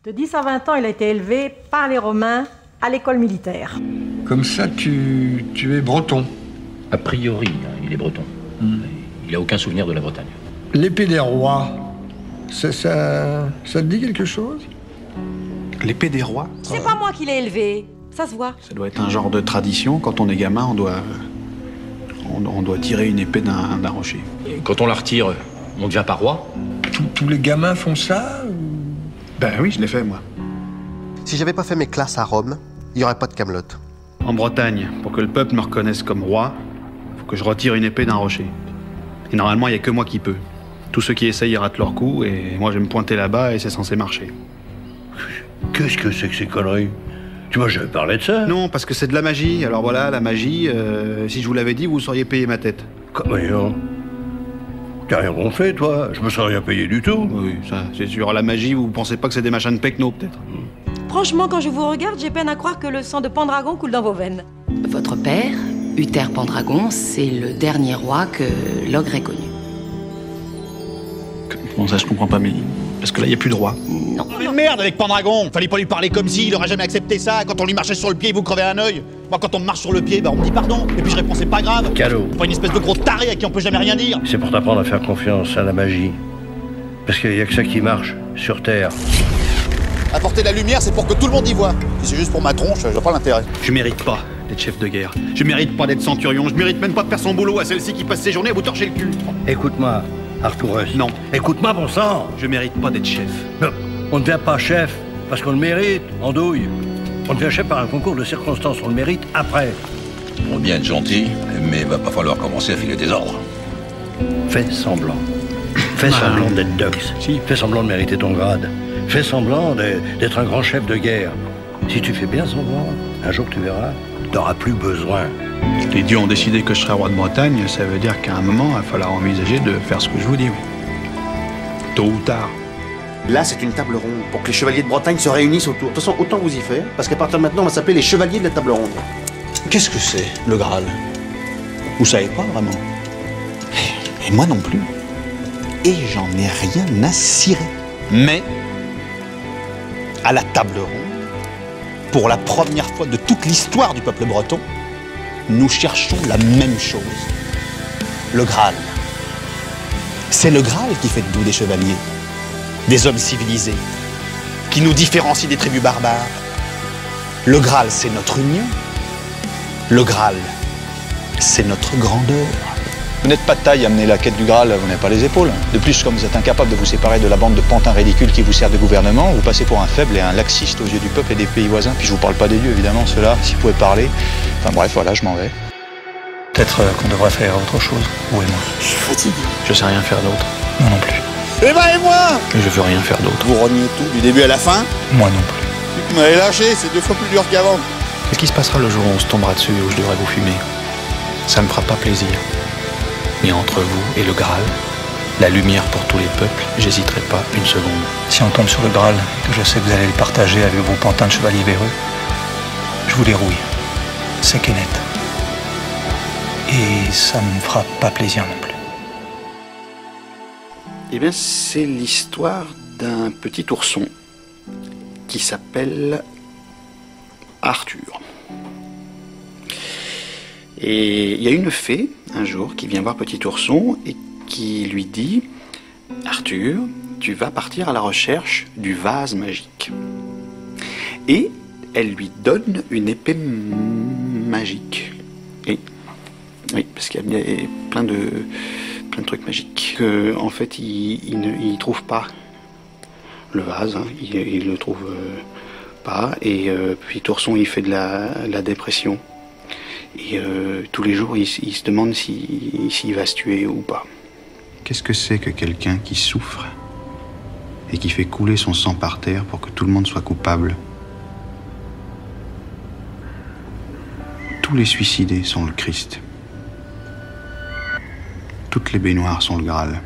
De 10 à 20 ans, il a été élevé par les Romains à l'école militaire. Comme ça, tu es breton. A priori, hein, il est breton. Il n'a aucun souvenir de la Bretagne. L'épée des rois, ça te dit quelque chose? L'épée des rois? C'est pas moi qui l'ai élevé, ça se voit. Ça doit être un genre de tradition. Quand on est gamin, on doit tirer une épée d'un rocher. Et quand on la retire, on devient pas roi. Tous les gamins font ça Ben oui, je l'ai fait, moi. Si j'avais pas fait mes classes à Rome, il n'y aurait pas de Camelot. En Bretagne, pour que le peuple me reconnaisse comme roi, faut que je retire une épée d'un rocher. Et normalement, il n'y a que moi qui peux. Tous ceux qui essayent, ils ratent leur coup, et moi, je vais me pointer là-bas, et c'est censé marcher. Qu'est-ce que c'est que ces conneries? Tu m'as jamais parlé de ça? Non, parce que c'est de la magie. Alors voilà, la magie, si je vous l'avais dit, vous sauriez payer ma tête. Comment non? T'as rien gonflé, toi? Je me serais rien payé du tout. Oui, ça, c'est sûr. La magie, vous pensez pas que c'est des machins de pecno, peut-être? Franchement, quand je vous regarde, j'ai peine à croire que le sang de Pendragon coule dans vos veines. Votre père, Uther Pendragon, c'est le dernier roi que l'ogre ait connu. Bon, ça, je comprends pas, mais... Parce que là, il n'y a plus de roi. Non. Mais merde avec Pendragon! Fallait pas lui parler comme si, il aurait jamais accepté ça. Quand on lui marchait sur le pied, il vous crevait un œil. Moi, quand on me marche sur le pied, on me dit pardon. Et puis je réponds, c'est pas grave. Calot. Pas une espèce de gros taré à qui on peut jamais rien dire. C'est pour t'apprendre à faire confiance à la magie. Parce qu'il n'y a que ça qui marche, sur Terre. Apporter la lumière, c'est pour que tout le monde y voit. Si c'est juste pour ma tronche, je vois pas l'intérêt. Je mérite pas d'être chef de guerre. Je mérite pas d'être centurion. Je mérite même pas de faire son boulot à celle-ci qui passe ses journées à vous torcher le cul. Écoute-moi, Arthurus. Non. Écoute-moi, bon sang. Je mérite pas d'être chef. Non, on ne devient pas chef parce qu'on le mérite, andouille. On devient chef par un concours de circonstances, on le mérite après. On va bien être gentil, mais va pas falloir commencer à filer des ordres. Fais semblant. Fais semblant d'être Dux. Si. Fais semblant de mériter ton grade. Fais semblant d'être un grand chef de guerre. Si tu fais bien semblant, un jour tu verras, t'auras plus besoin. Les dieux ont décidé que je serais roi de Bretagne, ça veut dire qu'à un moment, il va falloir envisager de faire ce que je vous dis. Oui. Tôt ou tard. Là, c'est une table ronde pour que les chevaliers de Bretagne se réunissent autour. De toute façon, autant vous y faire, parce qu'à partir de maintenant, on va s'appeler les chevaliers de la table ronde. Qu'est-ce que c'est, le Graal? Vous savez pas vraiment? Et moi non plus. Et j'en ai rien à cirer. Mais, à la table ronde, pour la première fois de toute l'histoire du peuple breton, nous cherchons la même chose. Le Graal. C'est le Graal qui fait de nous des chevaliers, des hommes civilisés, qui nous différencient des tribus barbares. Le Graal, c'est notre union. Le Graal, c'est notre grandeur. Vous n'êtes pas de taille à mener la quête du Graal, vous n'avez pas les épaules. De plus, comme vous êtes incapable de vous séparer de la bande de pantins ridicules qui vous sert de gouvernement, vous passez pour un faible et un laxiste aux yeux du peuple et des pays voisins. Puis je vous parle pas des dieux, évidemment, ceux-là, s'ils pouvaient parler. Enfin bref, voilà, je m'en vais. Peut-être qu'on devrait faire autre chose, vous et moi. Je suis fatigué. Je sais rien faire d'autre. Moi non plus. Et moi Et je veux rien faire d'autre. Vous reniez tout, du début à la fin. Moi non plus. Vous m'avez lâché, c'est 2 fois plus dur qu'avant. Qu'est-ce qui se passera le jour où on se tombera dessus et où je devrais vous fumer? Ça me fera pas plaisir. Mais entre vous et le Graal, la lumière pour tous les peuples, j'hésiterai pas une seconde. Si on tombe sur le Graal, que je sais que vous allez le partager avec vos pantins de chevaliers véreux, je vous les rouille. Sec et net. Et ça me fera pas plaisir non plus. Eh bien, c'est l'histoire d'un petit ourson qui s'appelle Arthur. Et il y a une fée, un jour, qui vient voir petit ourson et qui lui dit « Arthur, tu vas partir à la recherche du vase magique. » Et elle lui donne une épée magique. Et, oui, parce qu'il y a plein de trucs magiques. En fait, il ne trouve pas le vase, hein, il le trouve pas. Et puis Ourson, il fait de la dépression. Et tous les jours, il se demande s'il va se tuer ou pas. Qu'est-ce que c'est que quelqu'un qui souffre et qui fait couler son sang par terre pour que tout le monde soit coupable? Tous les suicidés sont le Christ. Toutes les baignoires sont le Graal.